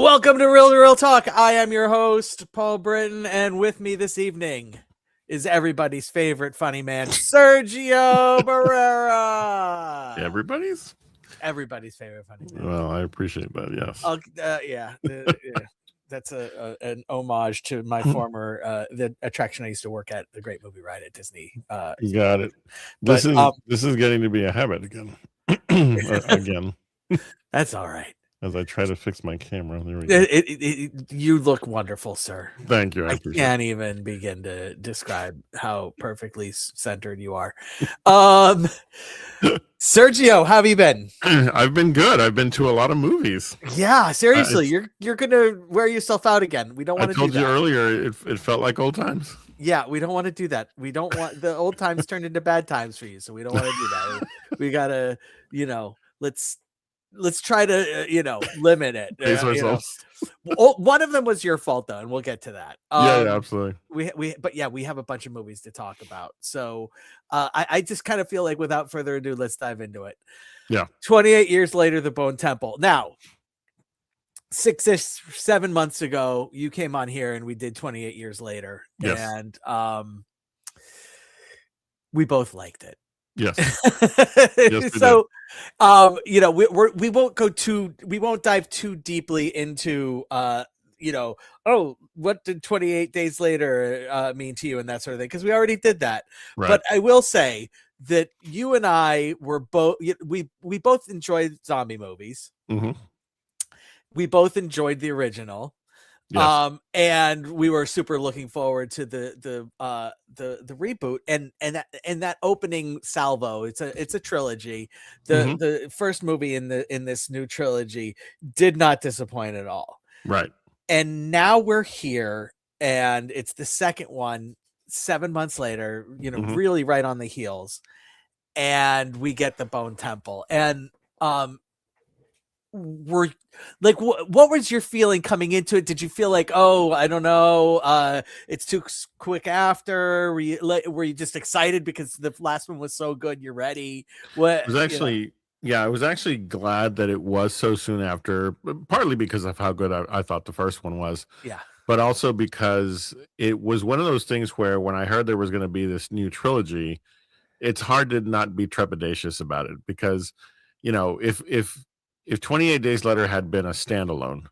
Welcome to Real Talk. I am your host, Paul Britton, and with me this evening is everybody's favorite funny man, Sergio Barrera. Everybody's? Everybody's favorite funny man. Well, I appreciate that, yes. Yeah, that's an homage to my former the attraction I used to work at, the Great Movie Ride at Disney. Got it. This is getting to be a habit again. Again. That's all right. As I try to fix my camera. There we go. You look wonderful, sir. Thank you. I can't even begin to describe how perfectly centered you are. Sergio, how have you been? I've been good. I've been to a lot of movies. Yeah, seriously, you're gonna wear yourself out again. We don't want to do that. I told you earlier it felt like old times. Yeah, we don't want to do that. We don't want the old times turned into bad times for you, so we don't want to do that. We gotta, let's try to limit it. Pace ourselves. One of them was your fault though, and we'll get to that. Yeah, absolutely. We have a bunch of movies to talk about, so I just kind of feel like without further ado, let's dive into it. Yeah. 28 years later, The Bone Temple. Now, 7 months ago, you came on here and we did 28 years later, yes. And we both liked it. Yes. Yes, so we won't dive too deeply into what did 28 days later mean to you and that sort of thing, because we already did that. Right. But I will say that you and I were both we both enjoyed zombie movies. Mm-hmm. We both enjoyed the original. Yes. And we were super looking forward to the reboot and that opening salvo. It's a trilogy. The first movie in this new trilogy did not disappoint at all. Right. And now we're here, and it's the second one 7 months later, really right on the heels, and we get The Bone Temple. And were like, what was your feeling coming into it? Did you feel like, oh, I don't know, it's too quick after? Were you just excited because the last one was so good, you're ready? What it was actually yeah, I was actually glad that it was so soon after, partly because of how good I thought the first one was. Yeah. But also because it was one of those things where when I heard there was going to be this new trilogy, it's hard to not be trepidatious about it, because if 28 Days Later had been a standalone,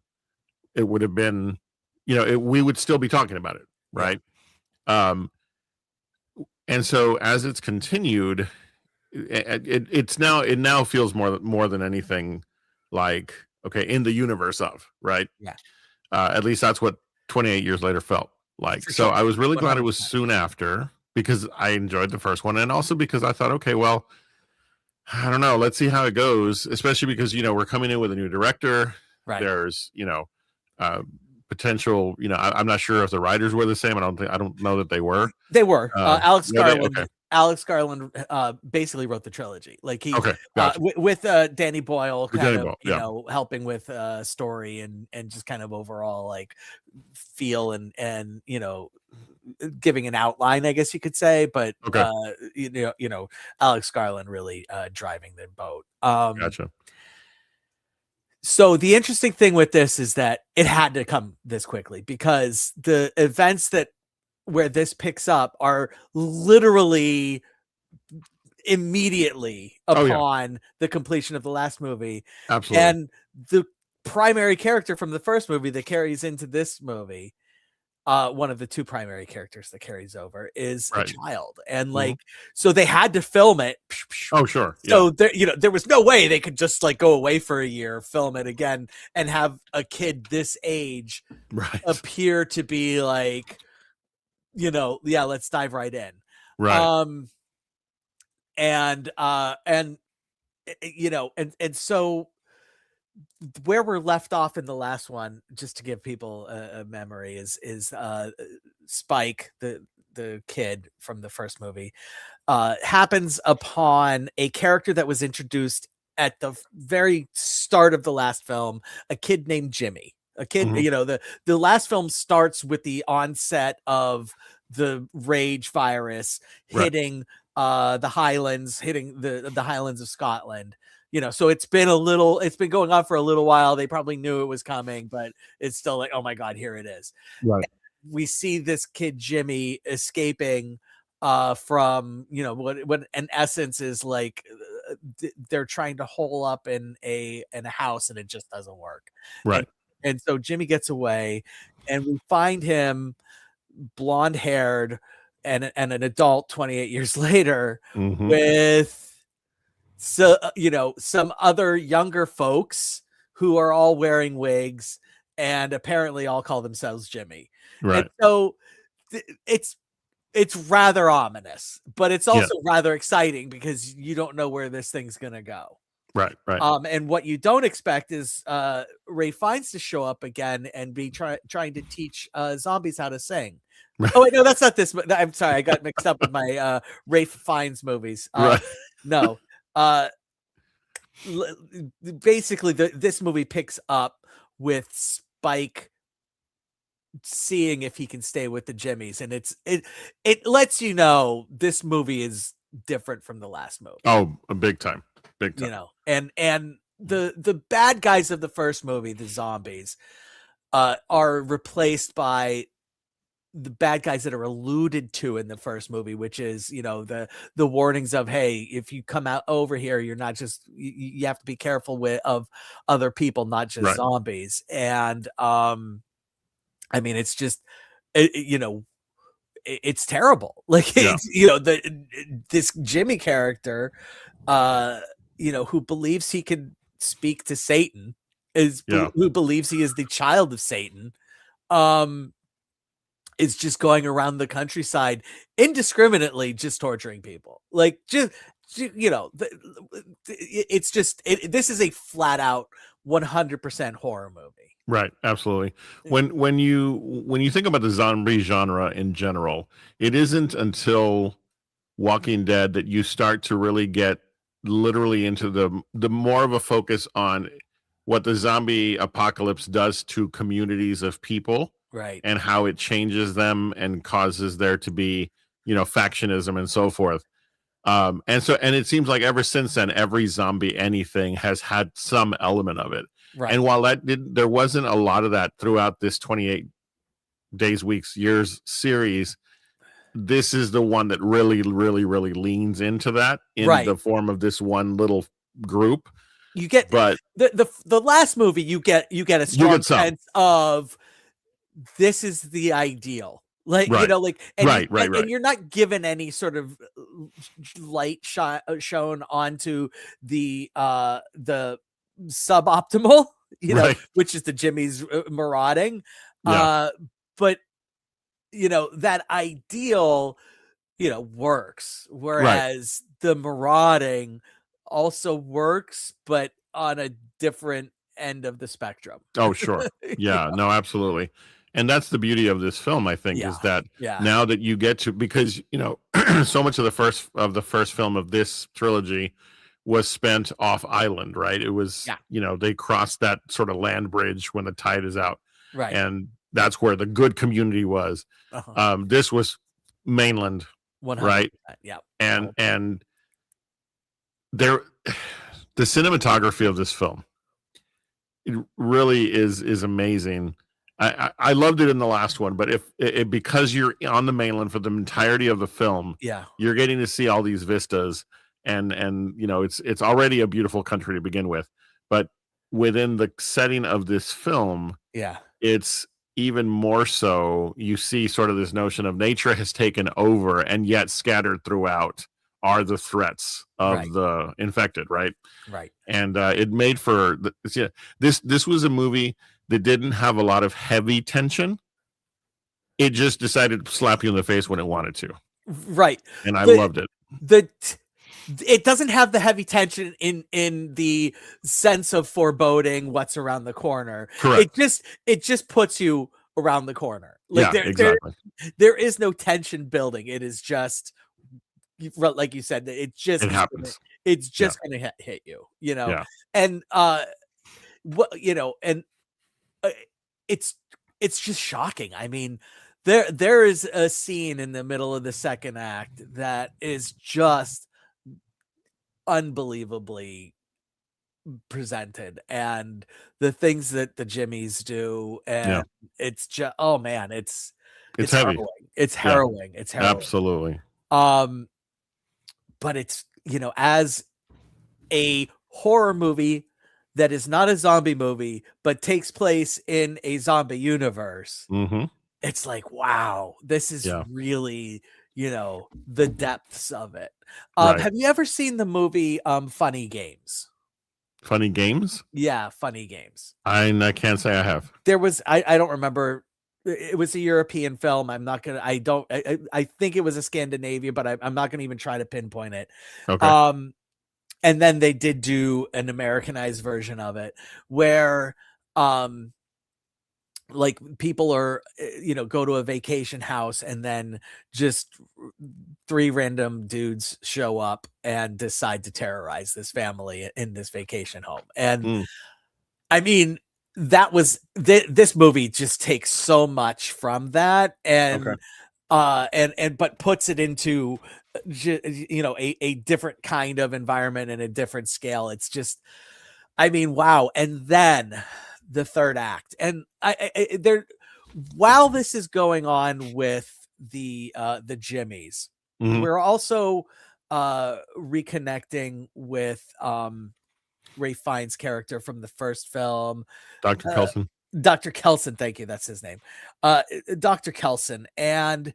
it would have been, we would still be talking about it, right? Yeah. And so as it's continued, it now feels more than anything like, okay, in the universe of, right? Yeah. At least that's what 28 Years Later felt like. For so sure. I was really glad it was soon after, because I enjoyed the first one, and also because I thought, okay, well, I don't know, let's see how it goes, especially because we're coming in with a new director. Right. There's potential, I'm not sure if the writers were the same. I don't know that they were. They were. Alex Garland. Okay. Alex Garland basically wrote the trilogy. Like he gotcha. With Danny Boyle helping with story and just kind of overall like feel and giving an outline, I guess you could say, but okay. Alex Garland really driving the boat. Gotcha. So the interesting thing with this is that it had to come this quickly, because the events where this picks up are literally immediately upon the completion of the last movie. Absolutely. And the primary character from the first movie that carries into this movie, one of the two primary characters that carries over, is a child. And so they had to film it. Oh, sure. So there was no way they could just like go away for a year, film it again, and have a kid this age appear to be like, let's dive right in. Right. And so where we're left off in the last one, just to give people a memory, is Spike, the kid from the first movie, happens upon a character that was introduced at the very start of the last film, a kid named Jimmy. A kid, the last film starts with the onset of the rage virus hitting the Highlands, hitting the Highlands of Scotland. So it's been going on for a little while. They probably knew it was coming, but it's still like, oh my God, here it is. Right. We see this kid Jimmy escaping from what in essence is like they're trying to hole up in a house, and it just doesn't work. and Right. and so Jimmy gets away, and we find him blonde haired and an adult 28 years later Hmm. with some other younger folks who are all wearing wigs and apparently all call themselves Jimmy. And Right. so it's rather ominous, but it's Yeah. also rather exciting because you don't know where this thing's gonna go. Right. Right. And what you don't expect is Ray Fiennes to show up again and be trying to teach zombies how to sing. Oh wait, no, that's not this. I'm sorry, I got mixed up with my Ray Fiennes movies. Right. No, uh, basically, this movie picks up with Spike seeing if he can stay with the Jimmies, and it lets you know this movie is different from the last movie. Oh, a big time. Big time. And the bad guys of the first movie, the zombies, are replaced by the bad guys that are alluded to in the first movie, which is the warnings of, hey, if you come out over here, you're not just you have to be careful of other people, not just Right. zombies. And I mean, it's just it's terrible. Like Yeah. it's this Jimmy character, who believes he can speak to Satan, Yeah. who believes he is the child of Satan. Um, is just going around the countryside indiscriminately, just torturing people. Like it's just this is a flat out 100% horror movie. Right, absolutely. When you think about the zombie genre in general, it isn't until Walking Dead that you start to really get literally into the more of a focus on what the zombie apocalypse does to communities of people Right. and how it changes them and causes there to be, factionism and so forth. And it seems like ever since then, every zombie anything has had some element of it. Right. And while there wasn't a lot of that throughout this 28 days, weeks, years series, this is the one that really, really, really leans into that in Right. the form of this one little group. You get But the last movie, you get a you strong get some. sense of this is the ideal. Like, Right. and Right. you're not given any sort of light shown onto the suboptimal, Right. which is the Jimmy's marauding. Yeah. But that ideal, works. Right. Whereas the marauding also works, but on a different end of the spectrum. Oh, sure. You Yeah, no, absolutely. And that's the beauty of this film, I think, Yeah. is that Yeah. now that you get to, because, so much of the first film of this trilogy was spent off island, right? It was, Yeah. they crossed that sort of land bridge when the tide is out. Right. And that's where the good community was. Uh-huh. This was mainland, right? 100%. Yeah. And there the cinematography of this film, it really is amazing. I loved it in the last one, but if because you're on the mainland for the entirety of the film, Yeah. you're getting to see all these vistas, and it's already a beautiful country to begin with, but within the setting of this film, Yeah. it's even more so. You see sort of this notion of nature has taken over, and yet scattered throughout are the threats of Right. the infected, right? Right. And it made for this was a movie that didn't have a lot of heavy tension. It just decided to slap you in the face when it wanted to, Right. and I The loved it. the it doesn't have the heavy tension in the sense of foreboding what's around the corner. Correct. It just puts you around the corner. Like Yeah, exactly. there is no tension building. It is just like you said, It happens. it's Yeah, just gonna hit you, yeah. and what and uh, it's just shocking. I mean, there is a scene in the middle of the second act that is just unbelievably presented, and the things that the Jimmies do, Yeah. and it's just, oh man, It's it's heavy. harrowing. It's Yeah. harrowing. It's harrowing. Absolutely. Um, but it's, as a horror movie that is not a zombie movie, but takes place in a zombie universe, Mhm. it's like, wow, this is Yeah. really, the depths of it. Right. Have you ever seen the movie Funny Games? Funny games? Yeah, Funny Games. I can't say I have. There was, I don't remember. It was a European film. I'm not gonna. I don't. I think it was a Scandinavia, but I'm not gonna even try to pinpoint it. Okay. Um, and then they did do an Americanized version of it, where um like people are, go to a vacation house, and then just three random dudes show up and decide to terrorize this family in this vacation home. And Mm, I mean, that was this movie just takes so much from that, okay. and but puts it into a different kind of environment and a different scale. It's just, I mean, wow. And then the third act, and there, while this is going on with the Jimmies, Mhm. we're also reconnecting with Ray Fiennes' character from the first film, Dr. uh, Kelson. Dr. Kelson. Thank you, that's his name, Dr. Kelson, and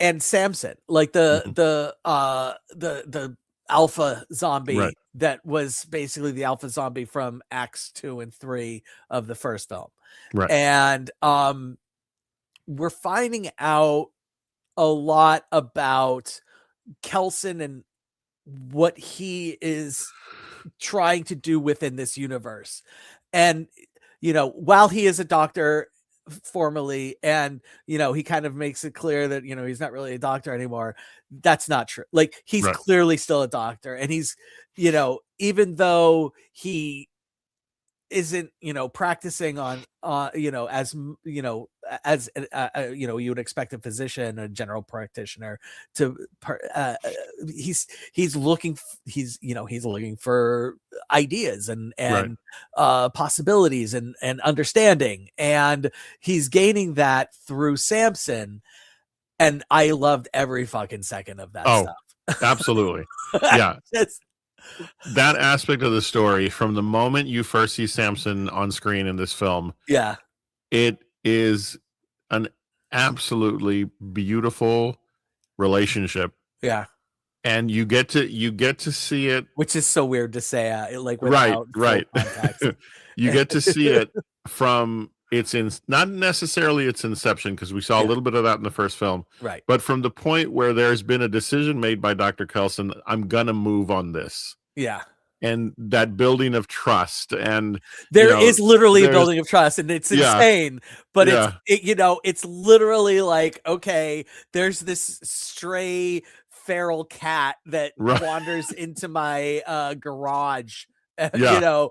Samson, like Mhm. the alpha Right. zombie that was basically the alpha zombie from acts 2 and 3 of the first film. Right. And we're finding out a lot about Kelson and what he is trying to do within this universe. And while he is a doctor formally, and he kind of makes it clear that he's not really a doctor anymore, that's not true. Like, he's Right. clearly still a doctor, and he's, even though he isn't practicing on as as you would expect a physician, a general practitioner to he's looking he's looking for ideas and Right. possibilities and understanding, and he's gaining that through Samson. And I loved every fucking second of that Oh, stuff. absolutely. Yeah. Just, That aspect of the story, from the moment you first see Samson on screen in this film, yeah, it is an absolutely beautiful relationship, yeah. and you get to see it. Which is so weird to say, like, Right, without full right. context. You get to see it from its in not necessarily its inception, because we saw a Yeah, little bit of that in the first film, right. but from the point where there's been a decision made by Dr. Kelson, I'm gonna move on this. Yeah. And that building of trust, and There is literally a there's building of trust, and it's yeah, insane, but yeah, it's literally like, okay, there's this stray feral cat that right, wanders into my, garage, yeah,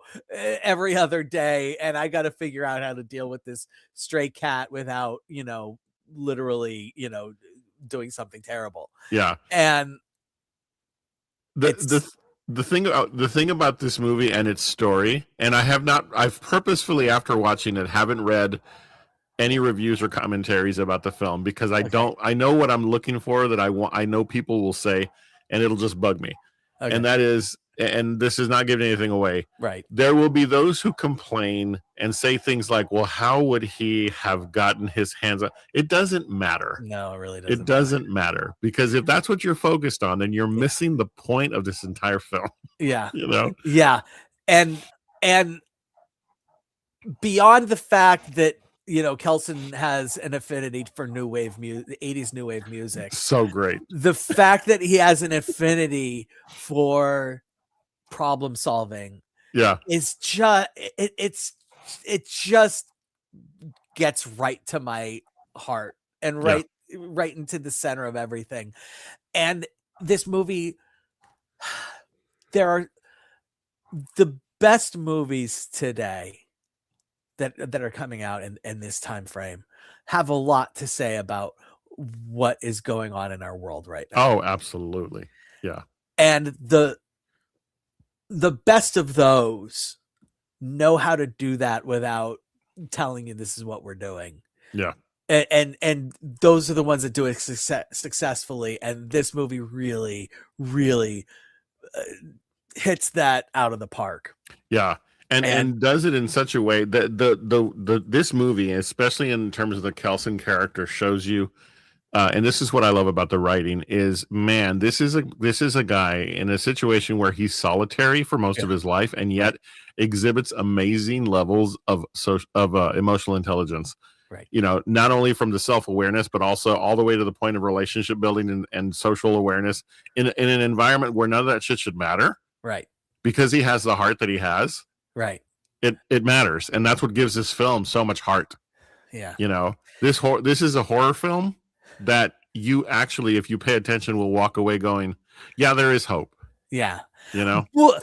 every other day, and I gotta figure out how to deal with this stray cat without, literally, doing something terrible. yeah. And The it's the thing about this movie and its story, and I've purposefully, after watching it, haven't read any reviews or commentaries about the film, because okay, I know what I'm looking for, that I know people will say, and it'll just bug me. And okay, that is, and this is not giving anything away. right. There will be those who complain and say things like, "Well, how would he have gotten his hands on?" It doesn't matter. No, it really It doesn't matter. doesn't matter, because if that's what you're focused on, then you're Yeah, missing the point of this entire film. yeah, You know? yeah, and and beyond the fact that Kelson has an affinity for new wave music, 80s new wave music, So great. the fact that he has an affinity for problem solving Yeah, is just it just gets right to my heart, and yeah. right into the center of everything. And this movie, there are the best movies today that are coming out in this time frame have a lot to say about what is going on in our world right now. Oh, absolutely. Yeah. And the best of those know how to do that without telling you this is what we're doing. Yeah. And those are the ones that do it successfully. And this movie really, really uh, hits that out of the park. Yeah. And And does it in such a way that this movie, especially in terms of the Kelson character, shows you and this is what I love about the writing is, man, this is a guy in a situation where he's solitary for most yeah, of his life and right, yet exhibits amazing levels of emotional intelligence. right, You know, not only from the self-awareness but also all the way to the point of relationship building and social awareness in an environment where none of that shit should matter right, because he has the heart that he has. right. It matters, and that's what gives this film so much heart. Yeah, You know, this is a horror film that you actually, if you pay attention, will walk away going, "Yeah, there is hope." yeah. You know? Well,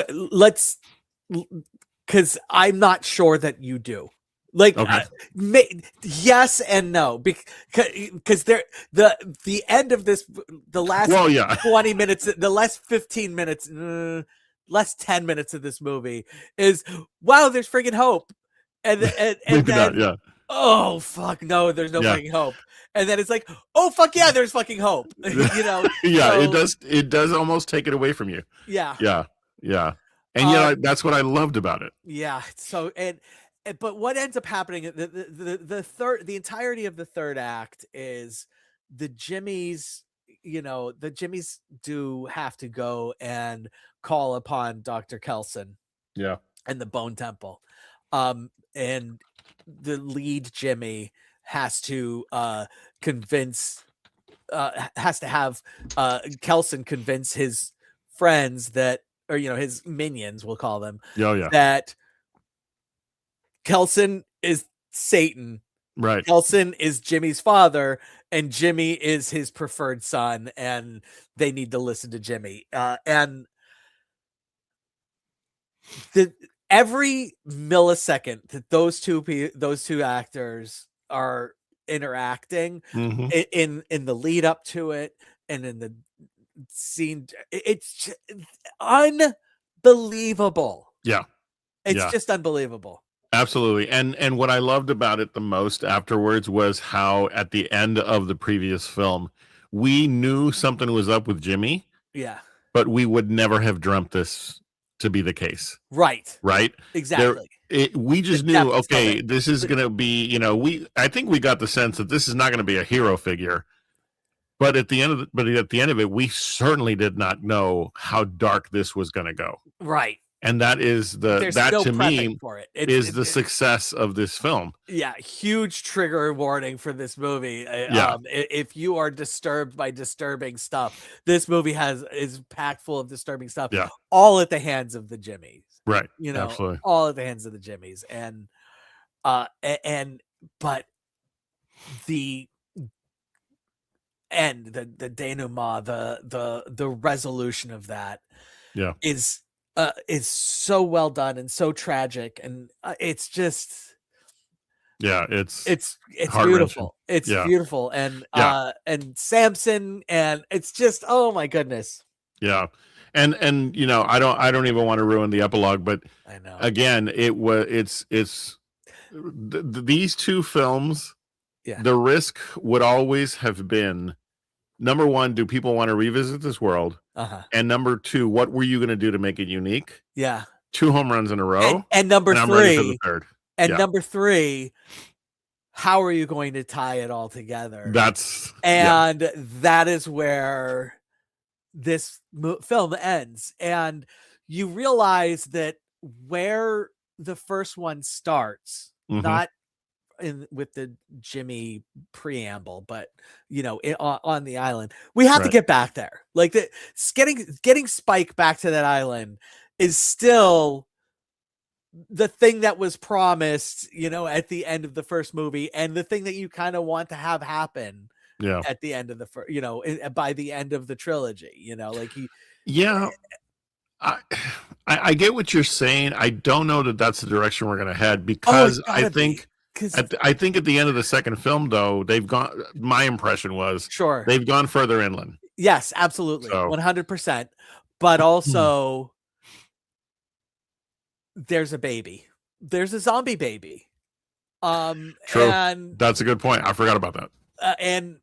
let's, because I'm not sure that you do. Like, Okay. yes and no, because the end of this, the last Well, yeah, 20 minutes, the last 15 minutes, last 10 minutes of this movie is, wow, there's friggin' hope, and maybe not. then, Yeah, oh fuck no, there's no yeah, fucking hope, and then it's like, oh fuck yeah, there's fucking hope, yeah. It so does. It does almost take it away from you. yeah. Yeah, yeah. And Um, that's what I loved about it. Yeah. So but what ends up happening, the third, the entirety of the third act is the Jimmies, the Jimmies do have to go and call upon Dr. Kelson Yeah, and the Bone Temple. And the lead Jimmy has to convince has to have Kelson convince his friends that, or his minions, we'll call them, yeah, yeah. that Kelson is Satan. Right. Kelson is Jimmy's father, and Jimmy is his preferred son, and they need to listen to Jimmy. And the every millisecond that those two actors are interacting Hmm. in the lead up to it and in the scene, it's unbelievable. Yeah, It's yeah. just unbelievable. Absolutely. And what I loved about it the most afterwards was how at the end of the previous film, we knew something was up with Jimmy, Yeah. but we would never have dreamt this to be the case, Right. right? There Exactly. we The just knew, depths of it. okay, this is The going to be, we I think we got the sense that this is not going to be a hero figure, but at the end of it, we certainly did not know how dark this was going to go. right. And that is There's that no to prepping me for it. is the success of this film. Yeah, huge trigger warning for this movie. Yeah, If you are disturbed by disturbing stuff, this movie is packed full of disturbing stuff, yeah, all at the hands of the Jimmies. right, absolutely. All at the hands of the Jimmies, and but the end, the denouement, the resolution of that Yeah, is so well done and so tragic, and it's just yeah, it's it's heart wrenching. beautiful. It's Yeah, beautiful, yeah, and Samson, and it's just, oh my goodness. yeah, and I don't even want to ruin the epilogue, but I know. again, it's these two films. Yeah. The risk would always have been number one, do people want to revisit this world? Uh-huh. And number two, what were you going to do to make it unique? Yeah. Two home runs in a row, And number and I'm ready for the 3, third. and Yeah, number 3, how are you going to tie it all together? that's yeah, And that is where this film ends, and you realize that where the first one starts, hmm, not in with the Jimmy preamble, but on the island, we have to right, get back there. Like getting Spike back to that island is still the thing that was promised, at the end of the first movie, and the thing that you kind of want to have happen yeah, at the end of the first, by the end of the trilogy, like he. yeah. I, I get what you're saying. I don't know that that's the direction we're going to head Oh, it's because gotta be because I think at the end of the second film, though, they've gone. My impression was sure, they've gone further inland. yes, absolutely, So 100%, but Hmm. also there's a baby. There's a zombie baby. True. And That's a good point. I forgot about that. and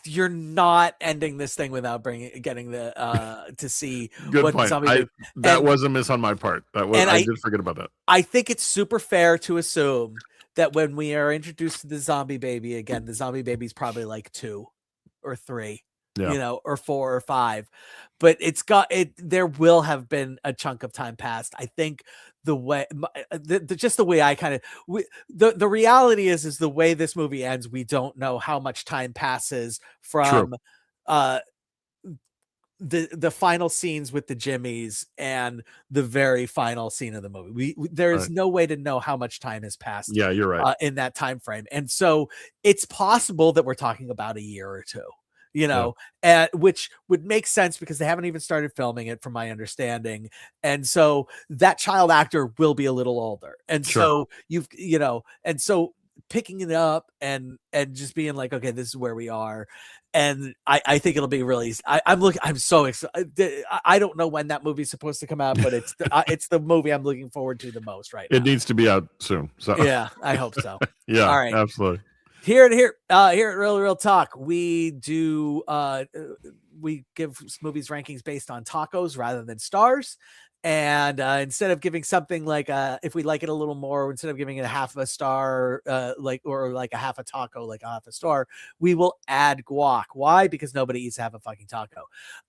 you're not ending this thing without getting the to see Good what the point. zombie I baby. That and was a miss on my part. That was and I I did forget about that. I think it's super fair to assume that when we are introduced to the zombie baby again, the zombie baby's probably like 2 or 3, Yeah. or 4 or 5. But there will have been a chunk of time passed. I think the way just the way I kind of the reality is the way this movie ends, we don't know how much time passes True. from uh the final scenes with the Jimmies and the very final scene of the movie. There is Right. no way to know how much time has passed Yeah, you're right. in that time frame, and so it's possible that we're talking about a year or two. Yeah. Which would make sense because they haven't even started filming it, from my understanding, and so that child actor will be a little older, and Sure. so and so picking it up and just being like, okay, this is where we are. And I think it'll be really. I'm so excited. I don't know when that movie's supposed to come out, but it's the movie I'm looking forward to the most right It now. needs to be out soon. So Yeah, I hope so. yeah, All right. absolutely. Here at Real Talk, we do we give movies rankings based on tacos rather than stars. And instead of giving something like if we like it a little more, instead of giving it a half of a star, or like a half a taco, like a half a star, we will add guac. Why? Because nobody eats half a fucking taco.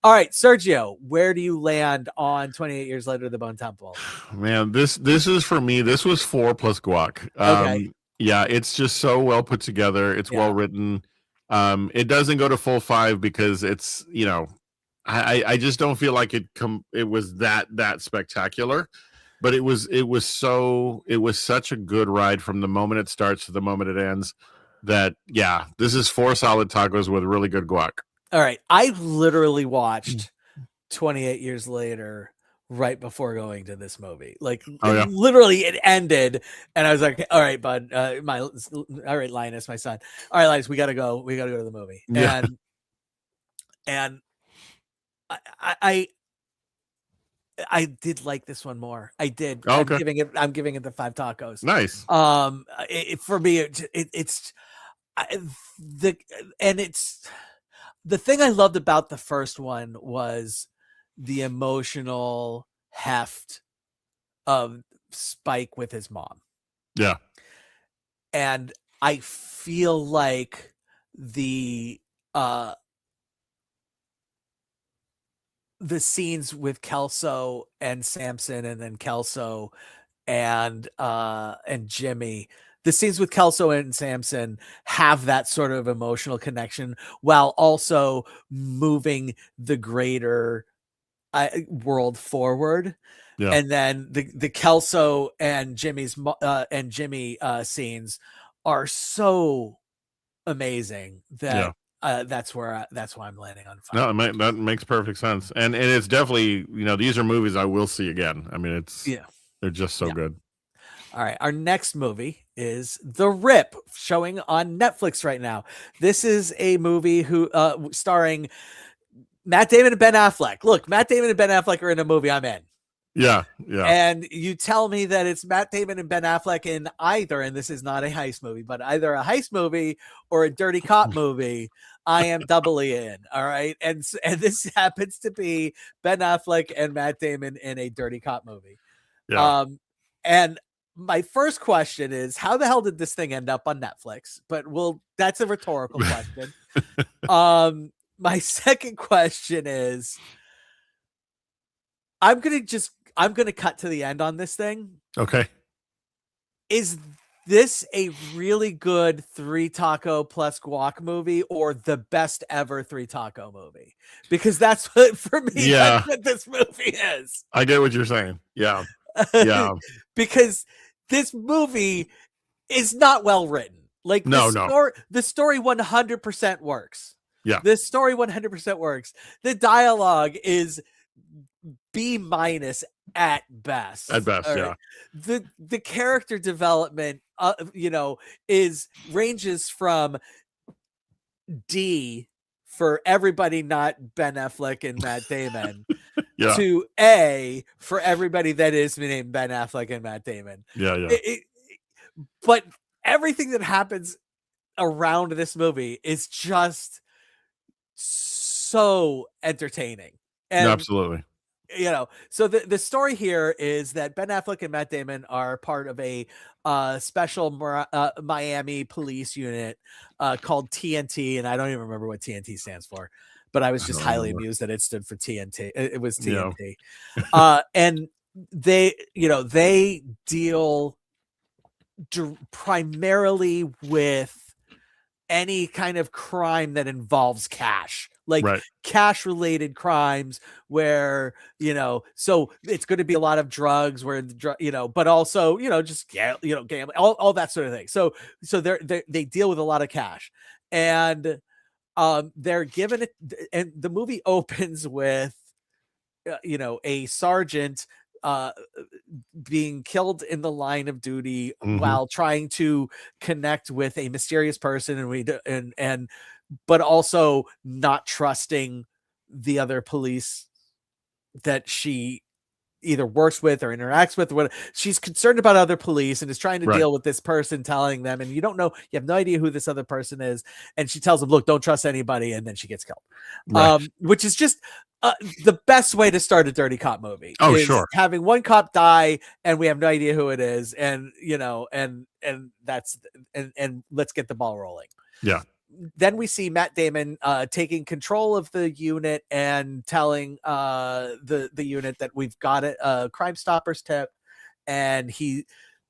All right, Sergio, where do you land on 28 Years Later, The Bone Temple? Man, this is for me. This was 4 plus guac. Okay. Yeah, it's just so well put together. It's Yeah. well written. It doesn't go to full 5 because it's I just don't feel like it was that spectacular, but it was such a good ride from the moment it starts to the moment it ends that yeah, this is 4 solid tacos with really good guac. All right. I literally watched 28 Years Later right before going to this movie. Like Oh yeah. literally it ended and I was like, all right, bud, all right, Linus, my son. All right, Linus, we got to go. We got to go to the movie. Yeah. And I I did like this one more. I did. Oh, okay. I'm giving it the 5 tacos. Nice. For me it's I, the and it's the thing I loved about the first one was the emotional heft of Spike with his mom. Yeah. And I feel like uh the scenes with Kelso and Samson and then Kelso and Jimmy, the scenes with Kelso and Samson have that sort of emotional connection while also moving the greater world forward. Yeah. And then the Kelso and Jimmy scenes are so amazing that Yeah. that's why I'm landing on 5. No, that makes perfect sense, and it's definitely these are movies I will see again. I mean, Yeah. they're just so Yeah. good. All right. Our next movie is The Rip, showing on Netflix right now. This is a movie starring Matt Damon and Ben Affleck. Look, Matt Damon and Ben Affleck are in a movie I'm in. Yeah, yeah, And you tell me that it's Matt Damon and Ben Affleck in either, and this is not a heist movie, but either a heist movie or a dirty cop movie, I am doubly in. All right. And this happens to be Ben Affleck and Matt Damon in a dirty cop movie. yeah. And my first question is, how the hell did this thing end up on Netflix? But that's a rhetorical question. My second question is, I'm gonna cut to the end on this thing. Okay. Is this a really good 3 taco plus guac movie or the best ever 3 taco movie? Because that's what, for me, Yeah, that's what this movie is. I get what you're saying. Yeah, yeah. Because this movie is not well written. Like No, no. the story 100% works. Yeah. This story 100% works. The dialogue is B minus at best. At best, All yeah. right? The character development, ranges from D for everybody not Ben Affleck and Matt Damon Yeah. to A, for everybody that is named Ben Affleck and Matt Damon. Yeah. Yeah. It but everything that happens around this movie is just so entertaining. No, And absolutely. so the story here is that Ben Affleck and Matt Damon are part of a special Miami police unit called TNT, and I don't even remember what TNT stands for, but I was I just don't highly remember. amused that it stood for TNT. It was Yeah. TNT. And they deal primarily with any kind of crime that involves cash, like Right. cash related crimes where, so it's going to be a lot of drugs where but also, just gambling, all that sort of thing. So they deal with a lot of cash, and they're given it, and the movie opens with a sergeant uh being killed in the line of duty Hmm. while trying to connect with a mysterious person, and but also not trusting the other police that she either works with or interacts with. What she's concerned about other police and is trying to Right. deal with this person telling them, and you have no idea who this other person is, and she tells them, look, don't trust anybody, and then she gets killed. Right. Which is just the best way to start a dirty cop movie, Oh, is sure. having one cop die and we have no idea who it is, and that's and let's get the ball rolling. Yeah. Then we see Matt Damon taking control of the unit and telling the unit that we've got a Crime Stoppers tip, and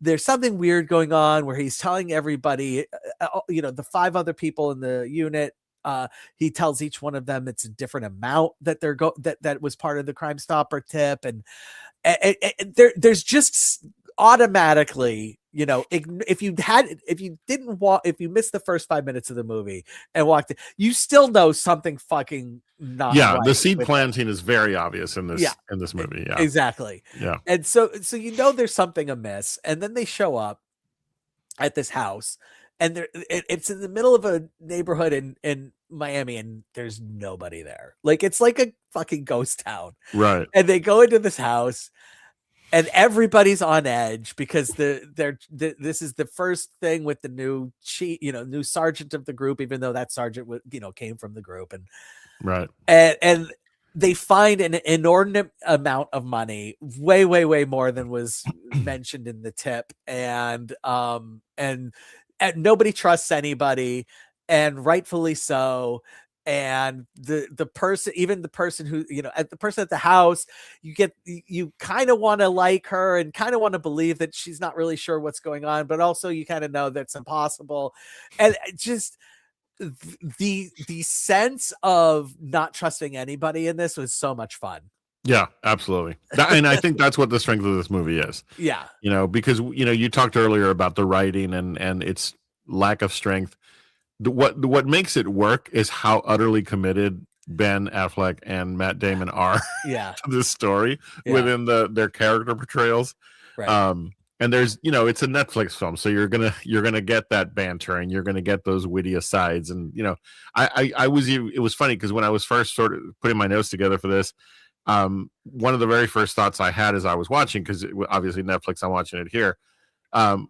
there's something weird going on where he's telling everybody, the 5 other people in the unit. He tells each one of them it's a different amount that that was part of the Crime Stopper tip, and there's just automatically, if you missed the first 5 minutes of the movie and walked in, you still know something fucking not Yeah. The right seed with it. planting is very obvious in Yeah, this movie. Yeah. exactly. Yeah. And so there's something amiss, and then they show up at this house, and it's in the middle of a neighborhood in Miami, and there's nobody there. Like, it's like a fucking ghost town. Right. And they go into this house, and everybody's on edge because this is the first thing with the new new sergeant of the group, even though that sergeant came from the group, Right. and they find an inordinate amount of money, way, way, way more than was mentioned in the tip, and nobody trusts anybody, and rightfully so. And the person, even the person who, at the person at the house, you kind of want to like her and kind of want to believe that she's not really sure what's going on, but also you kind of know that's impossible. And just the sense of not trusting anybody in this was so much fun. Yeah, absolutely. And I think that's what the strength of this movie is. Yeah, Because you talked earlier about the writing and its lack of strength. What makes it work is how utterly committed Ben Affleck and Matt Damon are yeah, to this story yeah, within their character portrayals. right, And there's it's a Netflix film, so you're gonna get that banter and you're gonna get those witty asides. And I was it was funny because when I was first sort of putting my notes together for this, one of the very first thoughts I had as I was watching, because obviously Netflix, I'm watching it here. Um,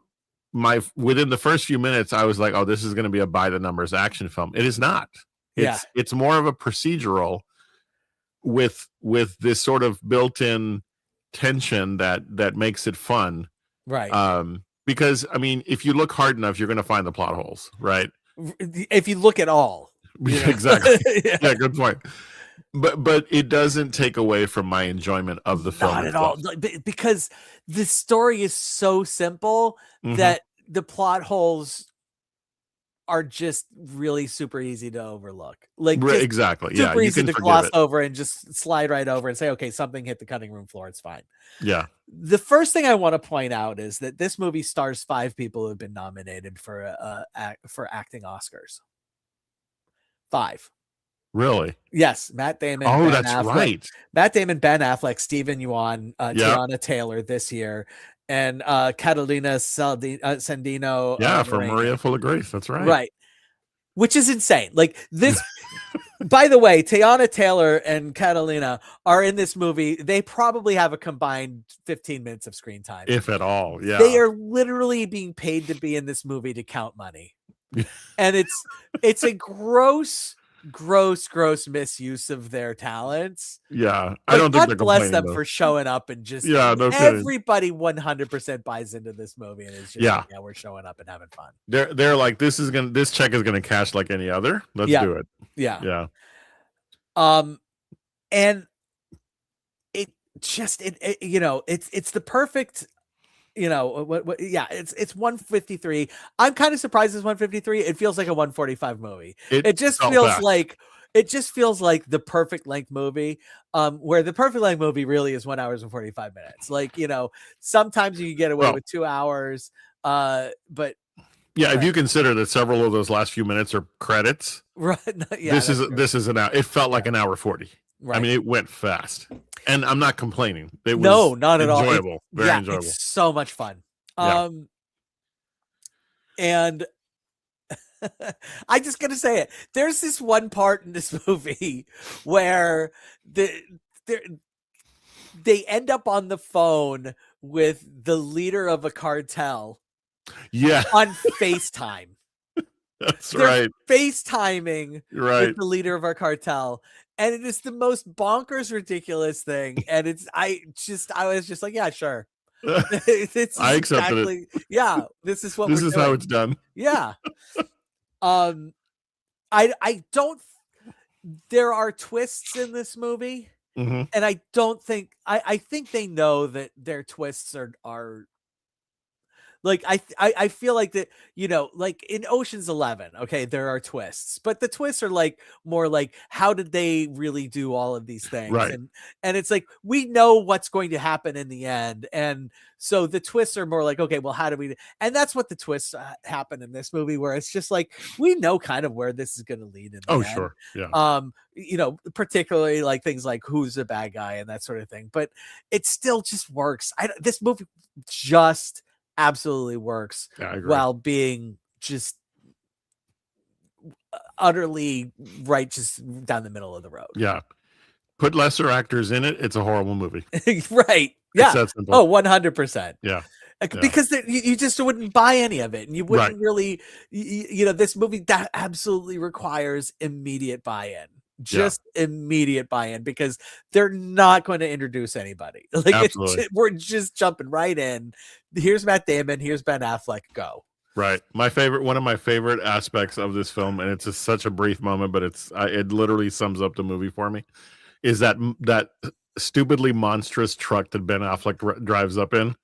within the first few minutes, I was like, "Oh, this is going to be a by the numbers action film." It is not. yeah, It's more of a procedural with this sort of built-in tension that makes it fun. right. Because I mean, if you look hard enough, you're going to find the plot holes, right? If you look at all, Exactly. yeah. Yeah, good point. But it doesn't take away from my enjoyment of the film Not at all, itself. because the story is so simple Hmm. that the plot holes are just really super easy to overlook. Like, just Exactly. Yeah, super you easy can to forgive gloss it. over and just slide right over and say, okay, something hit the cutting room floor. It's fine. Yeah. The first thing I want to point out is that this movie stars 5 people who have been nominated for for acting Oscars. 5. Really? Yes, Matt Damon, Oh, Ben that's Affleck, right. Ben Affleck, Stephen Yuan, Yeah. Tiana Taylor this year, and Catalina Sandino Yeah, for Moreno. Maria Full of Grace. That's right. Right. Which is insane. Like, this By the way, Teyana Taylor and Catalina are in this movie. They probably have a combined 15 minutes of screen time. If at all. They Yeah. are literally being paid to be in this movie to count money. And it's a gross misuse of their talents. Yeah. I But don't think God they're bless complaining them though. for showing up and just Yeah, no kidding. everybody 100% buys into this movie and is just like, Yeah. yeah, we're showing up and having fun. They're like, this check is gonna cash like any other. Let's Yeah. do it. Yeah. Yeah. Um and it just you know, it's the perfect, you know, what yeah, it's 153. I'm kind of surprised it's 153. It feels like a 145 movie. It It just felt feels fast. like it just feels like the perfect length movie, where the perfect length movie really is 1 hours and 45 minutes. Like, you know, sometimes you can get away Well, with 2 hours, but yeah, go if ahead. you consider that several of those last few minutes are credits, Right, yeah, this is that's true. this is an hour. It felt Yeah, like an hour 40. I right. mean, it went fast. And I'm not complaining. It No, was not at all. It's enjoyable, very yeah, it's enjoyable. so much fun. Yeah. Um, and I just gotta say it. There's this one part in this movie where the they they end up on the phone with the leader of a cartel Yeah, on FaceTime. that's They're right. FaceTiming You're with right. the leader of our cartel. And it is the most bonkers, ridiculous thing. And I was just like, yeah, sure. This I is accepted it. exactly, yeah, this is what This we're is how doing. it's done. Yeah. Um, I don't there are twists in this movie, Mhm. and I don't think I think they know that their twists are like I feel like that, you know, like in Ocean's 11, okay, there are twists, but the twists are like more like how did they really do all of these things, Right. and it's like we know what's going to happen in the end, and so the twists are more like, okay, well, how do we, and that's what the twists happen in this movie, where it's just like we know kind of where this is going to lead in Oh, the end. sure. Yeah. You know, particularly like things like who's the bad guy and that sort of thing, but it still just works. This movie just absolutely works Yeah, I agree. while being just utterly right, just down the middle of the road. Yeah. Put lesser actors in it, it's a horrible movie. Right. It's Yeah. that simple. Oh, 100%. Yeah. Yeah. Because you just wouldn't buy any of it, and you Right. wouldn't really, you know, this movie that absolutely requires immediate buy-in, Yeah. just immediate buy-in, because they're not going to introduce anybody. Like Absolutely. we're just jumping right in. Here's Matt Damon. Here's Ben Affleck. Go. Right. One of my favorite aspects of this film, and it's just such a brief moment, but it literally sums up the movie for me, is that stupidly monstrous truck that Ben Affleck drives up in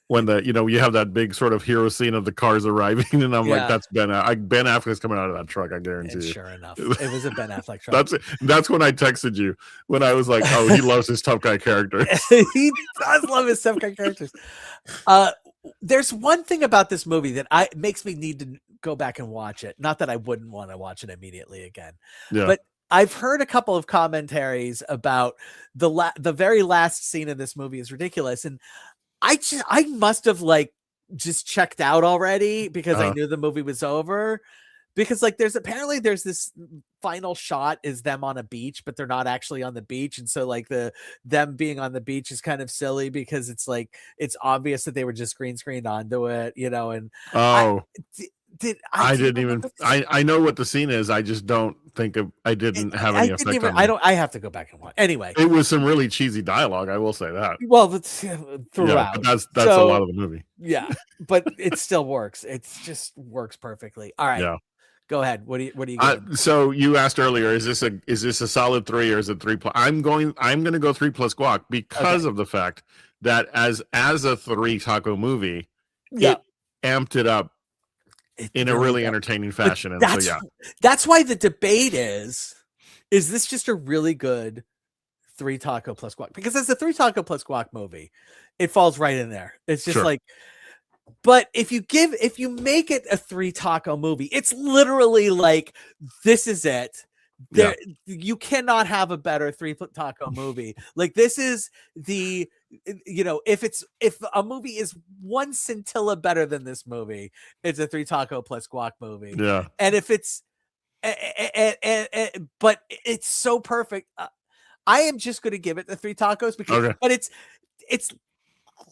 when you have that big sort of hero scene of the cars arriving, and I'm like, Yeah. that's Ben Affleck's coming out of that truck, I And guarantee sure enough, you. it was a Ben Affleck truck. That's when I texted you when I was like, oh, he loves his tough guy characters. He does love his tough guy characters. Uh, there's one thing about this movie that makes me need to go back and watch it. Not that I wouldn't want to watch it immediately again, Yeah. but I've heard a couple of commentaries about the very last scene in this movie is ridiculous, and I must have like just checked out already because I Uh, knew the movie was over. Because like there's this final shot is them on a beach, but they're not actually on the beach, and so like them being on the beach is kind of silly because it's like it's obvious that they were just green screened onto it, you know. And I oh, did, did I I do you didn't even remember this? I know what the scene is. I just don't think I didn't have I any didn't effect even on me. I have to go back and watch anyway. It was some really cheesy dialogue, I will say that. Well, that's Yeah, but throughout. that's a lot So of the movie. yeah, but it still works. It just works perfectly. All right, Yeah. go ahead. What are you giving? So you asked earlier, is this a solid 3 or is it 3 plus? I'm gonna go 3 plus guac Okay. because of the fact that as a 3 taco movie, Yeah. it amped it up It in a really really does. entertaining But fashion. And so yeah, that's why the debate is this just a really good 3 taco plus guac? Because as a 3 taco plus guac movie, it falls right in there. It's just sure. like, but if you make it a 3 taco movie, it's literally like this is it. Yeah. There you cannot have a better 3 taco movie. Like this is the, you know, if a movie is one scintilla better than this movie, it's a 3 taco plus guac movie. Yeah. And if it's But it's so perfect. I am just going to give it the three tacos because, Okay. but it's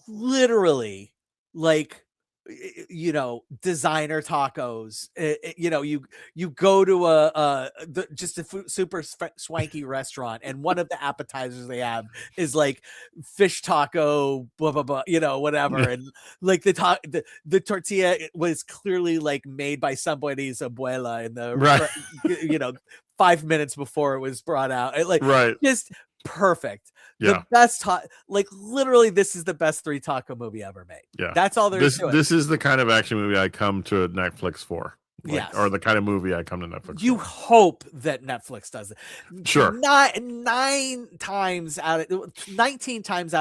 literally like, designer tacos. You go to just a super swanky restaurant, and one of the appetizers they have is like fish taco, blah blah blah, whatever, and like the tortilla was clearly like made by somebody's abuela in the Right. 5 minutes before it was brought out. Like, Right. just perfect. The Yeah. best like literally, this is the best three taco movie ever made. Yeah. That's all there is to it. This is the kind of action movie I come to Netflix for. Like, or Yes. the kind of movie I come to Netflix You for. hope that Netflix does it. Sure. 19 times out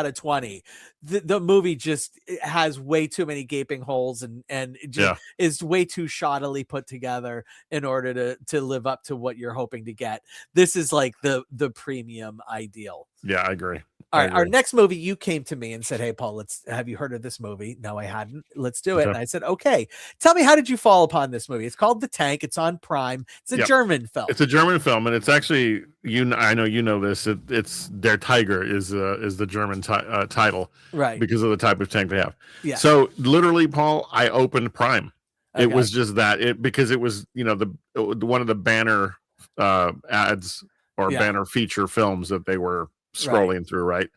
of 20, the movie just has way too many gaping holes, and it just is way too shoddily put together in order to live up to what you're hoping to get. This is like the premium ideal. Yeah, I agree. All right, our next movie, you came to me and said, "Hey, Paul, have you heard of this movie?" No, I hadn't. Let's do it. Okay. And I said, "Okay, tell me, how did you fall upon this movie?" It's called The Tank. It's on Prime. It's a German film. It's a German film, and it's actually, I know you know this. It's Der Tiger is the German title, right? Because of the type of tank they have. Yeah. So literally, Paul, I opened Prime. Okay. It was just that because it was the one of the banner ads or banner feature films that they were scrolling through, right?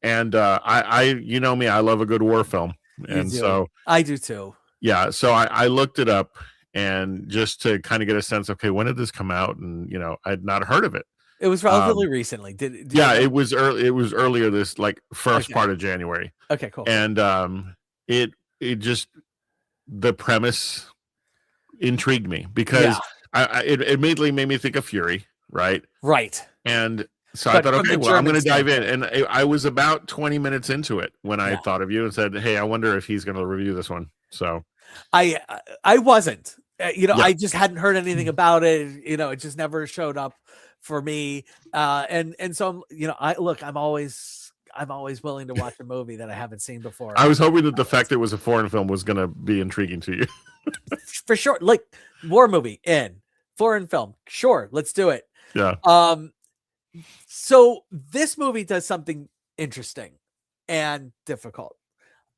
And I you know me, I love a good war film, and so I do too. Yeah, so I looked it up, and just to kind of get a sense, okay, when did this come out? And I'd not heard of it. It was relatively recently. Did yeah, it was early. It was earlier this first part of January. Okay, cool. And it just the premise intrigued me because it immediately made me think of Fury, right? Right. And so I thought, okay, well, I'm going to dive in. And I was about 20 minutes into it when I thought of you and said, hey, I wonder if he's going to review this one. So I wasn't. I just hadn't heard anything about it. It just never showed up for me. And so I'm always willing to watch a movie that I haven't seen before. I was hoping that the fact that it was a foreign film was going to be intriguing to you. For sure. Like, war movie foreign film. Sure. Let's do it. Yeah. So this movie does something interesting and difficult.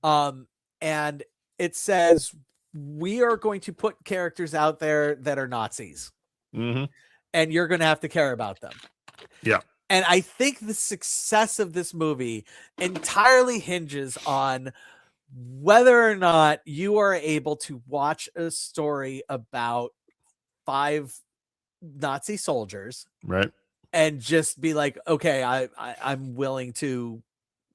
And it says, we are going to put characters out there that are Nazis. Mm-hmm. And you're going to have to care about them. Yeah. And I think the success of this movie entirely hinges on whether or not you are able to watch a story about 5 Nazi soldiers, right, and just be like, okay, I'm willing to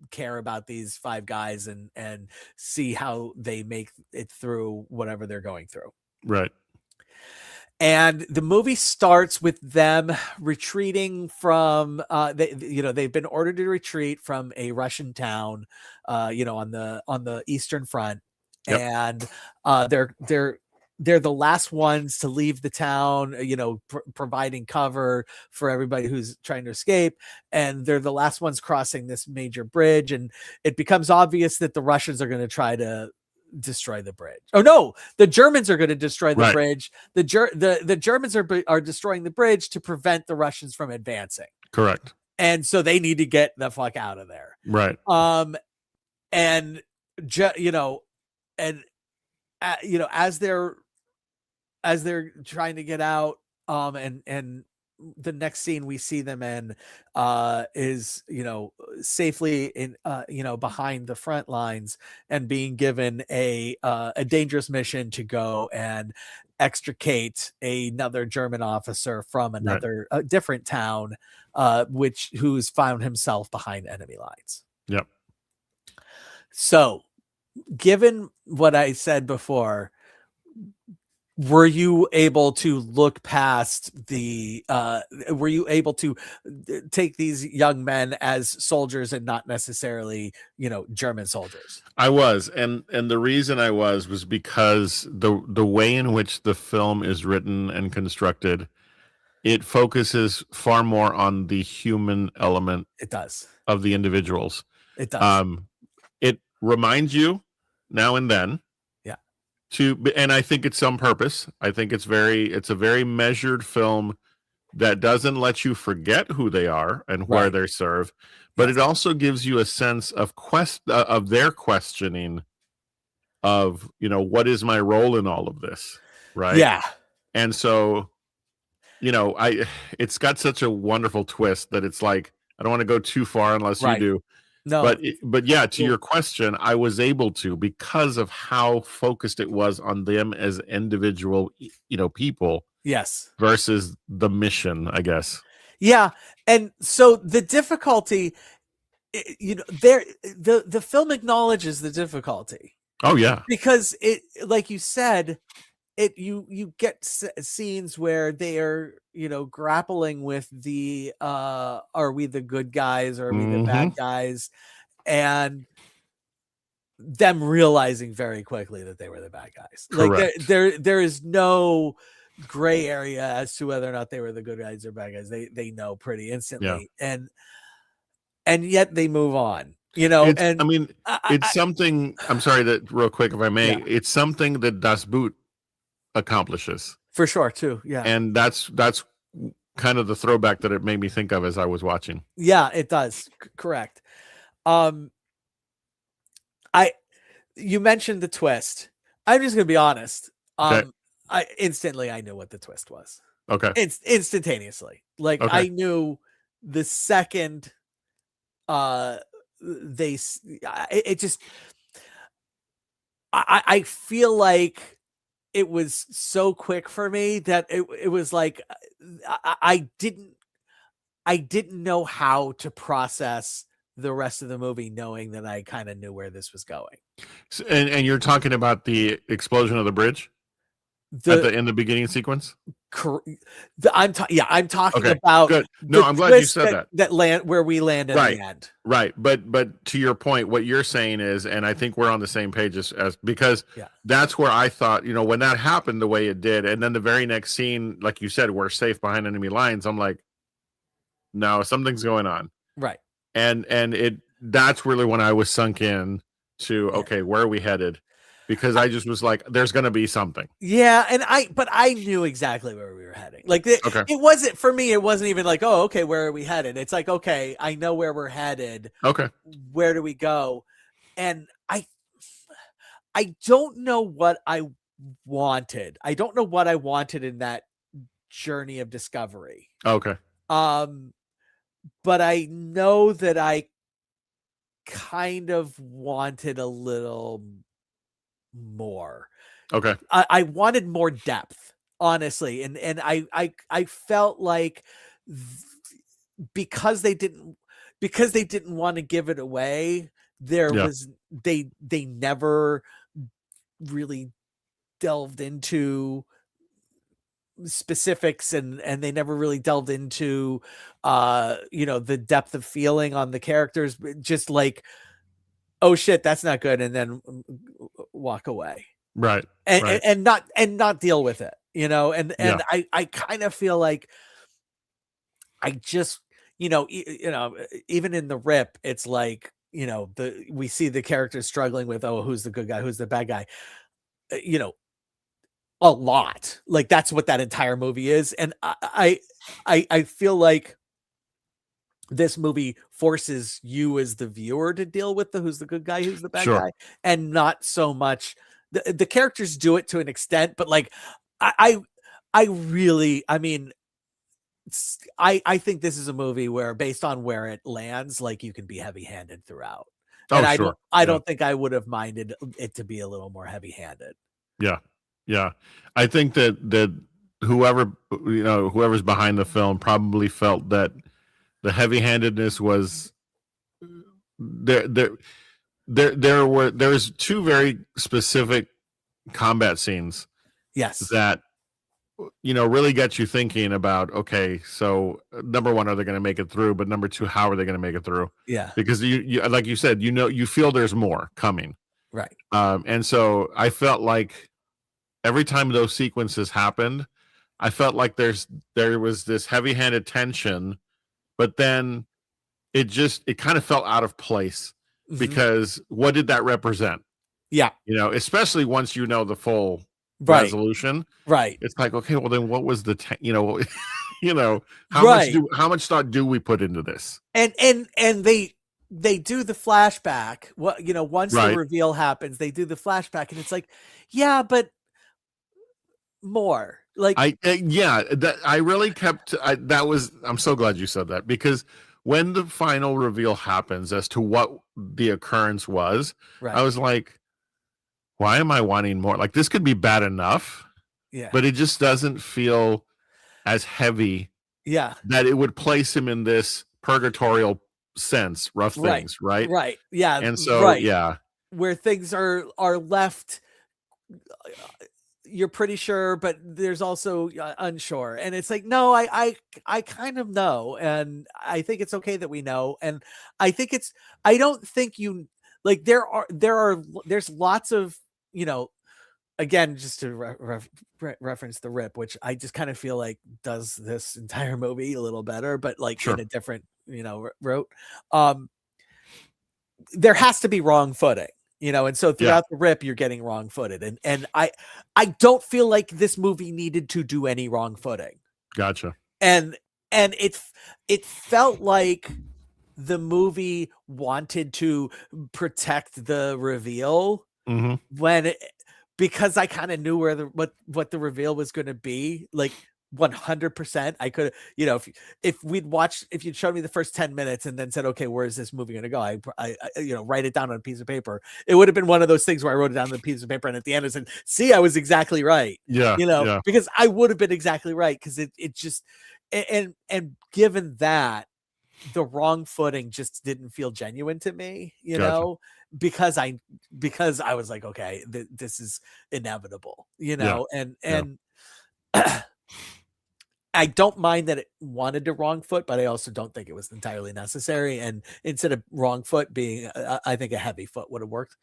care about these 5 guys and see how they make it through whatever they're going through. Right. And the movie starts with them retreating from they've been ordered to retreat from a Russian town on the Eastern Front. Yep. And they're the last ones to leave the town, providing cover for everybody who's trying to escape. And they're the last ones crossing this major bridge. And it becomes obvious that the Russians are going to try to destroy the bridge. Oh no, the Germans are going to destroy the bridge. The Germans are destroying the bridge to prevent the Russians from advancing. Correct. And so they need to get the fuck out of there. Right. And as they're trying to get out, and the next scene we see them in is safely in behind the front lines and being given a dangerous mission to go and extricate another German officer from another different town, who's found himself behind enemy lines. Yep. So, given what I said before, were you able to look past were you able to take these young men as soldiers and not necessarily, German soldiers? I was. And the reason I was because the way in which the film is written and constructed, it focuses far more on the human element. It does. Of the individuals. It does. It reminds you now and then. Yeah. and I think it's on purpose. I think it's a very measured film that doesn't let you forget who they are and where Right. they serve, but Yes. it also gives you a sense of of their questioning of, what is my role in all of this, right? Yeah. And so, I it's got such a wonderful twist that it's like I don't want to go too far unless you Right. do. No. But yeah, to Well, your question, I was able to because of how focused it was on them as individual, people yes. versus the mission, I guess. Yeah. And so the difficulty, there, the film acknowledges the difficulty Oh yeah. because it, like you said, you get scenes where they are, grappling with the are we the good guys or are we the Mhm. bad guys, and them realizing very quickly that they were the bad guys. Like Correct. there is no gray area as to whether or not they were the good guys or bad guys. They know pretty Yeah. instantly, and yet they move on. I And mean, it's I something. I'm sorry that real quick, if I may. yeah, It's something that Das Boot accomplishes, for sure too. Yeah, and that's kind of the throwback that it made me think of as I was watching. yeah, it does. Correct. Um, I You mentioned the twist. I'm just gonna be honest. Okay. I knew what the twist was. Okay. Instantaneously. Like Okay. I knew the second uh it just I feel like it was so quick for me that it was like I didn't know how to process the rest of the movie knowing that I kind of knew where this was going. And you're talking about the explosion of the bridge at The the in the beginning sequence. cor- I'm talking Okay. about Good. No, the I'm glad you twist said that. that land where we land in the Right. end. Right. But to your point, what you're saying is, and I think we're on the same page as because Yeah. that's where I thought, when that happened the way it did, and then the very next scene, like you said, we're safe behind enemy lines. I'm like, no, something's going on. Right. And that's really when I was sunk in to, Yeah. okay, where are we headed? Because I, I just was like, there's gonna be something. yeah, and I knew exactly where we were heading. Like Okay. it wasn't for me. It wasn't even like, oh, okay, where are we headed? It's like, okay, I know where we're headed. Okay. Where do we go? And I don't know what I wanted. I don't know what I wanted in that journey of discovery. Okay. Um, but I know that I kind of wanted a little more. Okay. I wanted more depth, honestly, and I felt like because they didn't want to give it away, there Yeah. was they never really delved into specifics, and they never really delved into the depth of feeling on the characters, just like, oh shit, that's not good, and then walk away Right. and Right. not deal with it, Yeah. and I kind of feel like I just, even in the rip, it's like, we see the characters struggling with, oh, who's the good guy, who's the bad guy, you know, a lot. Like that's what that entire movie is, and I feel like this movie forces you as the viewer to deal with the who's the good guy, who's the bad Sure. guy, and not so much the characters do it to an extent, but like I I really, I mean, I think this is a movie where based on where it lands, like you can be heavy-handed throughout. And Oh, sure. I Yeah. don't think I would have minded it to be a little more heavy-handed. Yeah. Yeah. I think that whoever whoever's behind the film probably felt that the heavy-handedness was there there's two very specific combat scenes Yes. that really get you thinking about, okay, so number one, are they going to make it through, but number two, how are they going to make it through? Yeah. Because you like you said, you feel there's more coming. Right. And so I felt like every time those sequences happened, I felt like there was this heavy-handed tension, but then it kind of felt out of place Mhm. because what did that represent? Yeah. Especially once you know the full Right. resolution. Right. It's like, okay, well then what was the you know, Right. how much thought do we put into this? And they do the flashback. What, once the Right. reveal happens, they do the flashback, and it's like, yeah, but more. Like, Yeah, that I really kept that was I'm so glad you said that, because when the final reveal happens as to what the occurrence was, I right. was like, why am I wanting more? Like, this could be bad enough, Yeah. but it just doesn't feel as heavy Yeah. that it would place him in this purgatorial sense, rough Right. things, right? Right. Yeah. And so, Right. yeah, Where things are left, you're pretty sure, but there's also unsure, and it's like, no, I kind of know, and I think it's okay that we know, and I think it's I don't think you like there's lots of, you know again, just to reference the Rip, which I just kind of feel like does this entire movie a little better, but like in sure. a different, route. Um, there has to be wrong footing, and so Yeah, throughout the Rip, you're getting wrong footed, and I don't feel like this movie needed to do any wrong footing, gotcha. and it felt like the movie wanted to protect the reveal Hmm. when because I kind of knew where what the reveal was going to be, like 100%. I could, if you'd showed me the first 10 minutes and then said, okay, where is this movie going to go? Write it down on a piece of paper. It would have been one of those things where I wrote it down on a piece of paper, and at the end I said, see, I was exactly right, Yeah, yeah, because I would have been exactly right. Cause it just, and given that, the wrong footing just didn't feel genuine to me, gotcha. because I was like, okay, this is inevitable, Yeah, and yeah, I don't mind that it wanted to wrong foot, but I also don't think it was entirely necessary. And instead of wrong foot being, I think a heavy foot would have worked.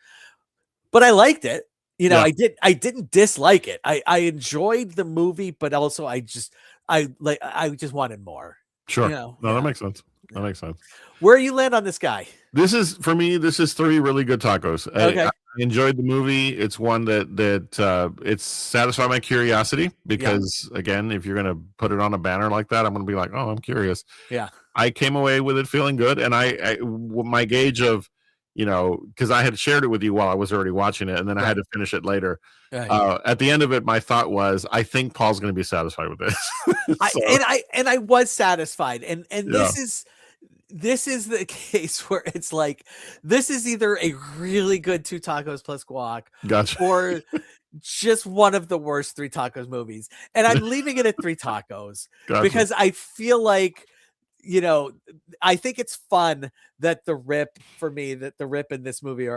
But I liked it. yeah, I didn't dislike it. I enjoyed the movie, but also I just wanted more. sure. No, that Yeah, makes sense. That yeah. makes sense. Where you land on this guy? This is for me. This is three really good tacos. I Okay. enjoyed the movie. It's one that it's satisfied my curiosity, Yeah. because again, if you're gonna put it on a banner like that, I'm gonna be like, oh, I'm curious. Yeah. I came away with it feeling good, and my gauge of, because I had shared it with you while I was already watching it, and then I had Right. to finish it later. Right. At the end of it, my thought was, I think Paul's going to be satisfied with this. I So and I and I was satisfied, and yeah, this is the case where it's like, this is either a really good two tacos plus guac, gotcha, or just one of the worst three tacos movies. And I'm leaving it at three tacos gotcha. because I feel like, you know, I think it's fun that the Rip in this movie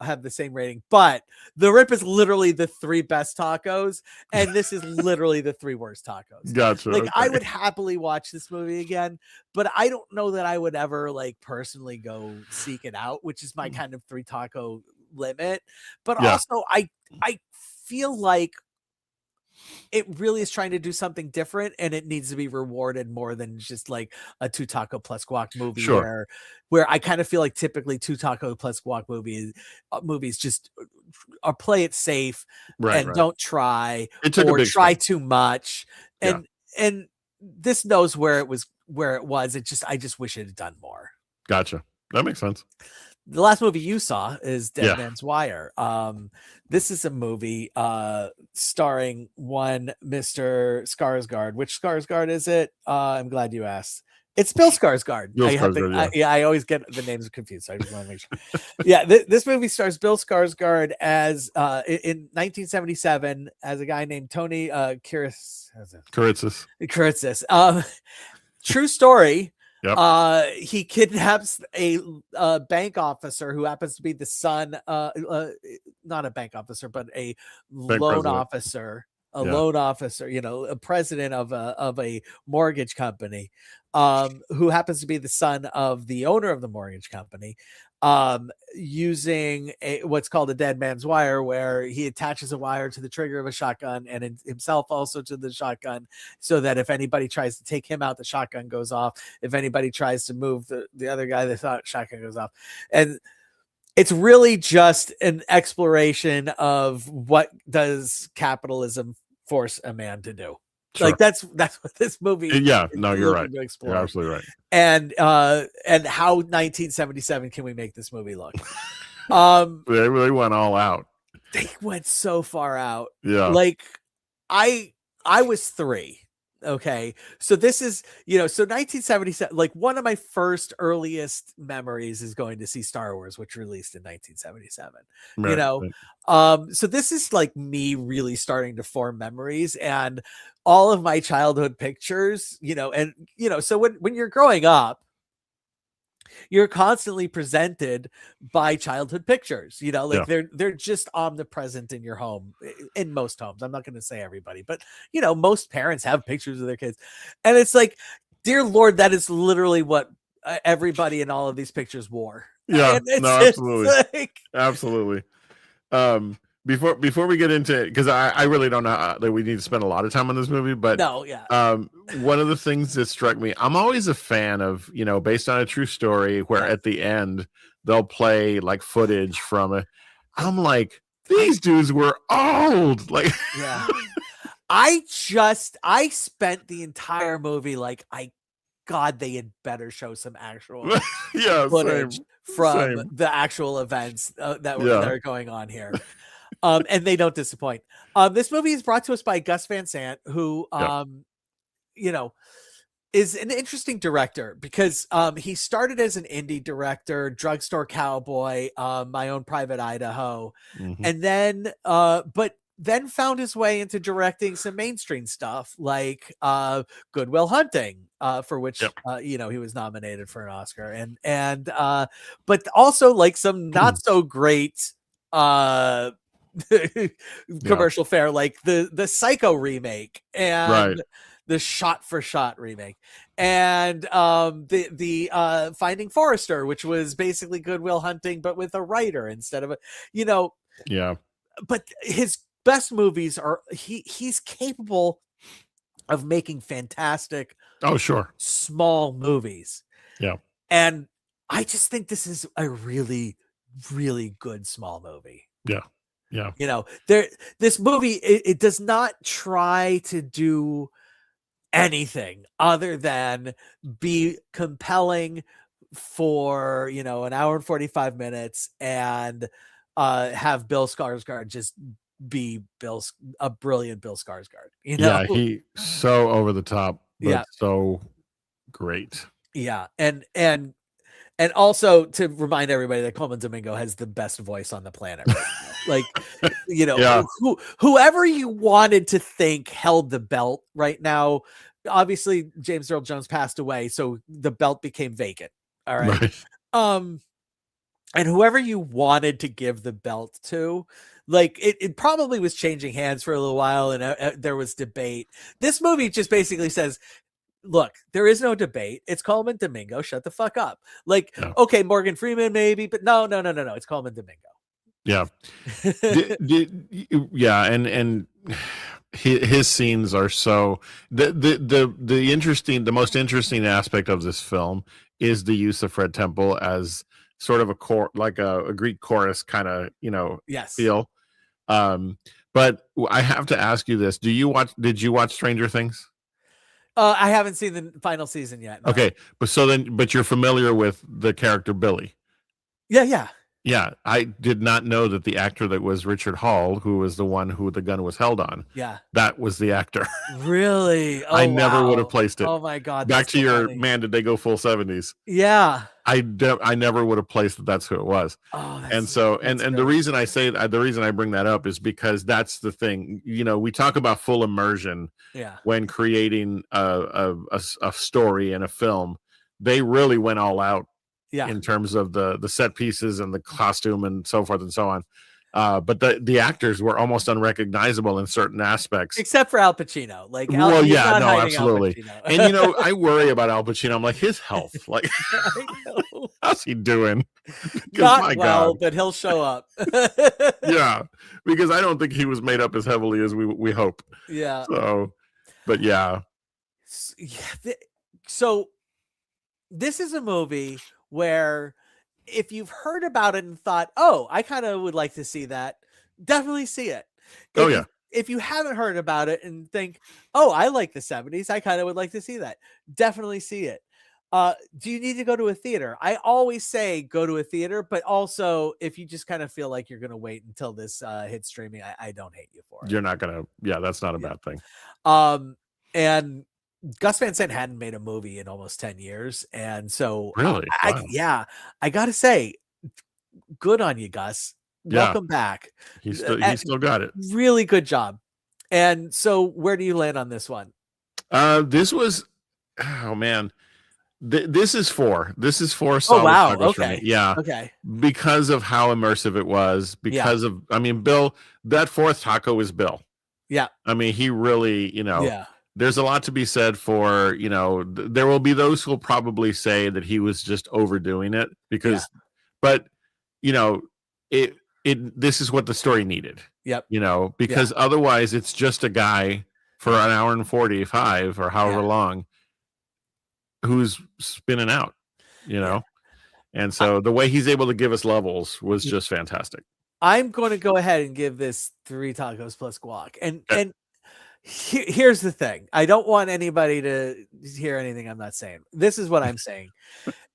have the same rating, but the Rip is literally the three best tacos, and this is literally the three worst tacos. Gotcha. Like, I Okay. would happily watch this movie again, but I don't know that I would ever like personally go seek it out, which is my kind of three taco limit. But Yeah, also, I feel like it really is trying to do something different, and it needs to be rewarded more than just like a two taco plus guac movie, sure. where I kind of feel like typically two taco plus guac movies just are play it safe Right, and right. don't try, It took a or big try swing. too much, Yeah, and this knows where it was. I just wish it had done more. gotcha. That makes sense. The last movie you saw is Dead Yeah, Man's Wire. This is a movie starring one Mr. Skarsgård. Which Skarsgård is it? I'm glad you asked. It's Bill Skarsgård. Bill Skarsgård. Yeah, I always get the names confused. So I just want to make sure. Yeah, this movie stars Bill Skarsgård as in 1977 as a guy named Tony Kuritzis. Kuritzis. True story. Yep. He kidnaps a bank officer who happens to be the son, not a bank officer, but a Bank loan president. officer, Yeah. a president of a mortgage company, who happens to be the son of the owner of the mortgage company, using what's called a dead man's wire, where he attaches a wire to the trigger of a shotgun and himself also to the shotgun, so that if anybody tries to take him out, the shotgun goes off. If anybody tries to move the other guy, the shotgun goes off. And It's really just an exploration of what does capitalism force a man to do. Like Sure. that's what this movie Yeah, is no, you're right. looking to You're explore. absolutely right. And how 1977 can we make this movie look? Um They went all out. they went so far out. Yeah. Like I I was 3. Okay. So this is, so 1977, like one of my first earliest memories is going to see Star Wars, which released in 1977. You Right. know. Right. So this is like me really starting to form memories and all of my childhood pictures, and so when you're growing up, you're constantly presented by childhood pictures, like Yeah. they're just omnipresent in your home, in most homes. I'm not going to say everybody, but most parents have pictures of their kids, and it's like, dear Lord, that is literally what everybody in all of these pictures wore. Yeah. And it's No, it's absolutely. like, Absolutely. Um, before we get into it, because I really don't know that we need to spend a lot of time on this movie, but no, yeah, one of the things that struck me, I'm always a fan of, based on a true story, where yeah. at the end they'll play like footage from it. I I'm like, I these dudes were old. Like, Yeah. I spent the entire movie like, God, they had better show some actual yeah, footage same, from same. the actual events that Yeah, are going on here. And they don't disappoint. This movie is brought to us by Gus Van Sant, who yeah. you know, is an interesting director because he started as an indie director, Drugstore Cowboy, My Own Private Idaho, Hmm. and then but then found his way into directing some mainstream stuff like Good Will Hunting, for which Yep. he was nominated for an Oscar, and but also like some not so great uh Yeah. commercial fare, like the Psycho remake Right. and the Shot for Shot remake, and the Finding Forrester, which was basically Good Will Hunting but with a writer instead of a, you know. Yeah. But his best movies are he's capable of making fantastic Oh, sure. small movies, Yeah. and I just think this is a really really good small movie. Yeah. Yeah. There, this movie, it does not try to do anything other than be compelling for, an hour and 45 minutes, and have Bill Skarsgård just be a brilliant Bill Skarsgård, Yeah. He so over the top, but Yeah, so great. yeah. And also to remind everybody that Coleman Domingo has the best voice on the planet right now. Like, Yeah. whoever you wanted to think held the belt right now, obviously James Earl Jones passed away, so the belt became vacant. All right. Right. Um, and whoever you wanted to give the belt to, like it probably was changing hands for a little while, and there was debate. This movie just basically says, look, there is no debate. It's Coleman Domingo. Shut the fuck up. Like, Yeah. okay, Morgan Freeman maybe, but no, no, no, no, no. It's Coleman Domingo. Yeah. Yeah, and his scenes are so the most interesting aspect of this film is the use of Fred Temple as sort of like a Greek chorus kind of Yes. feel. Um, but I have to ask you this: Did you watch Stranger Things? I haven't seen the final season yet. No. Okay, but you're familiar with the character Billy. Yeah, yeah, Yeah, I did not know that the actor that was Richard Hall, who was the one who the gun was held on, yeah. that was the actor. Really? I Oh never would have wow. placed it. Oh my god, Back that's to so your funny. man, did they go full 70s? Yeah. I never would have placed that that's who it was. Oh, And so that's and the great. reason I say that, the reason I bring that up is because that's the thing. We talk about full immersion Yeah. when creating a story in a film. They really went all out Yeah. in terms of the set pieces and the costume and so forth and so on. But the actors were almost unrecognizable in certain aspects. Except for Al Pacino. Like Well, he's yeah, not no, hiding Al absolutely. Pacino. And I worry about Al Pacino. I'm like, his health, like, I know. how's he doing? Because Not my well, God, but he'll show up. yeah, because I don't think he was made up as heavily as we hope. Yeah. So, but yeah, Yeah. So this is a movie where if you've heard about it and thought, "Oh, I kind of would like to see that," definitely see it. Oh If yeah. you haven't heard about it and think, "Oh, I like the 70s. I kind of would like to see that." Definitely see it. Do you need to go to a theater? I always say go to a theater, but also if you just kind of feel like you're going to wait until this hits streaming, I don't hate you for it. You're not gonna. Yeah, that's not a Yeah. bad thing. And Gus Van Sant hadn't made a movie in almost 10 years. And so, Really? Wow. yeah, I got to say, good on you, Gus. Yeah, Welcome back. he still got it. Really good job. And so, where do you land on this one? This was, oh man, this is four Oh, solid wow. tacos for me. Okay. Yeah, Okay. because of how immersive it was. Yeah. Because of, I mean, Bill, that fourth taco is Bill. Yeah. I mean, he really, Yeah. there's a lot to be said for, there will be those who will probably say that he was just overdoing it Yeah. but, you know, this is what the story needed, Yep. Yeah. because otherwise it's just a guy for Yeah. an hour and 45 or however Yeah. long who's spinning out, you Yeah. know? And I, so the way he's able to give us levels was just fantastic. I'm going to go ahead and give this 3 tacos plus guac. And Okay. here's the thing. I don't want anybody to hear anything I'm not saying. This is what I'm saying.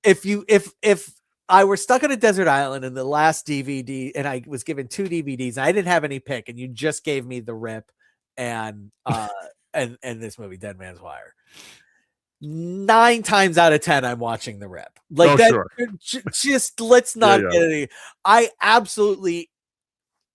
If I were stuck on a desert island in the last DVD and I was given 2 DVDs and I didn't have any pick and you just gave me The Rip and and this movie Dead Man's Wire, 9 times out of 10 I'm watching The Rip. Like Oh, that sure. just let's Yeah, not yeah. get any. I absolutely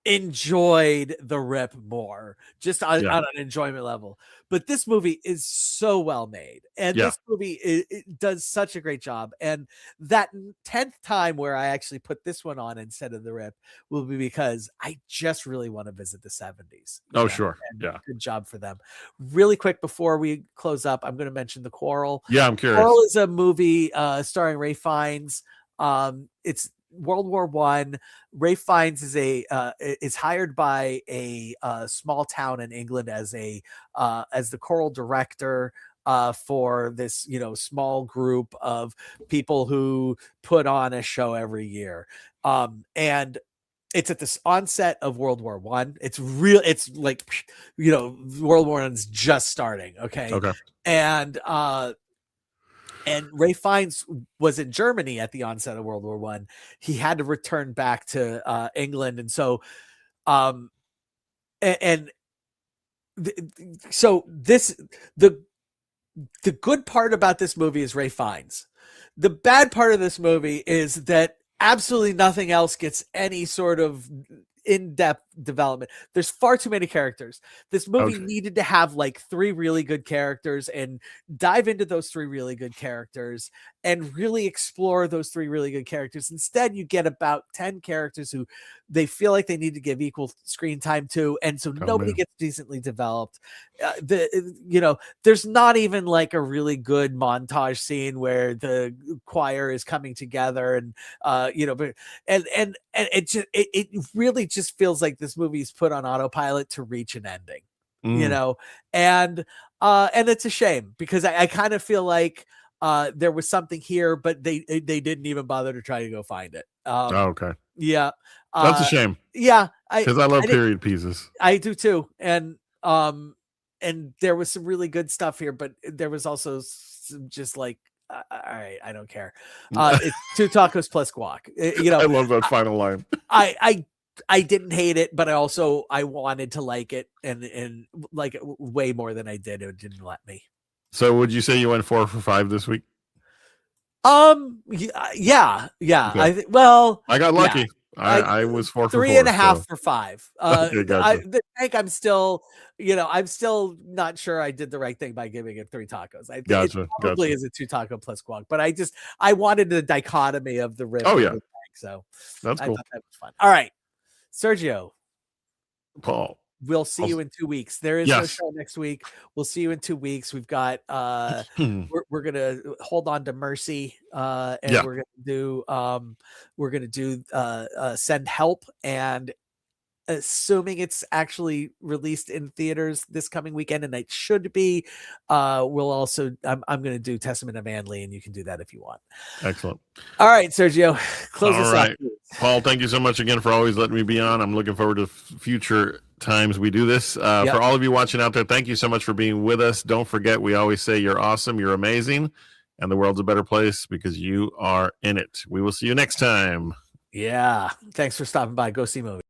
enjoyed The Rip more, just on Yeah. an enjoyment level. But this movie is so well made, and Yeah. this movie it does such a great job. And that 10th time where I actually put this one on instead of The Rip will be because I just really want to visit the 70s. Oh, sure. And Yeah. good job for them. Really quick before we close up, I'm going to mention the Choral. Yeah, I'm curious. Choral is a movie starring Ray Fiennes. It's World War One. Ray Fiennes is hired by a small town in England as the choral director for this small group of people who put on a show every year. And it's at the onset of World War One. It's real. It's like World War One's just starting. Okay, Okay. and Ray Fiennes was in Germany at the onset of World War One. He had to return back to England, and so, um, and so the good part about this movie is Ray Fiennes. The bad part of this movie is that absolutely nothing else gets any sort of in-depth development. There's far too many characters. This movie Okay. needed to have like 3 really good characters and dive into those 3 really good characters and really explore those 3 really good characters. Instead, you get about 10 characters who they feel like they need to give equal screen time to, and so Oh, nobody man. gets decently developed. There's not even like a really good montage scene where the choir is coming together and but and it really just feels like this movie is put on autopilot to reach an ending, Mm. and it's a shame because I kind of feel like there was something here, but they didn't even bother to try to go find it. Oh, okay. Yeah, That's a uh, shame yeah, because I love period pieces. I do too, and there was some really good stuff here, but there was also some just like, all right, I don't care. It's 2 tacos plus guac. I love that final line. I didn't hate it, but I wanted to like it and like it way more than I did. It didn't let me. So would you say you went 4 for 5 this week? Yeah. Okay. I got Yeah. lucky. I was 4 for 4. 3.5 So. for 5. Okay, gotcha. The tank, I'm still not sure I did the right thing by giving it 3 tacos. I think it Gotcha. probably is a 2 taco plus guac, but I wanted the dichotomy of the rip Oh, and yeah. the tank, so That's I cool. thought that was fun. All right, Sergio, Paul. we'll see you in 2 weeks. There is no Yes. show next week. We'll see you in 2 weeks. We've got we're gonna hold on to Mercy, and Yeah. we're gonna do Send Help, and assuming it's actually released in theaters this coming weekend, and it should be. We'll also, I'm going to do Testament of Anne Lee, and you can do that if you want. Excellent. All right, Sergio, close All us off. right. Paul, thank you so much again for always letting me be on. I'm looking forward to future times we do this. Yep. For all of you watching out there, thank you so much for being with us. Don't forget, we always say you're awesome, you're amazing, and the world's a better place because you are in it. We will see you next time. Yeah. Thanks for stopping by. Go see movies.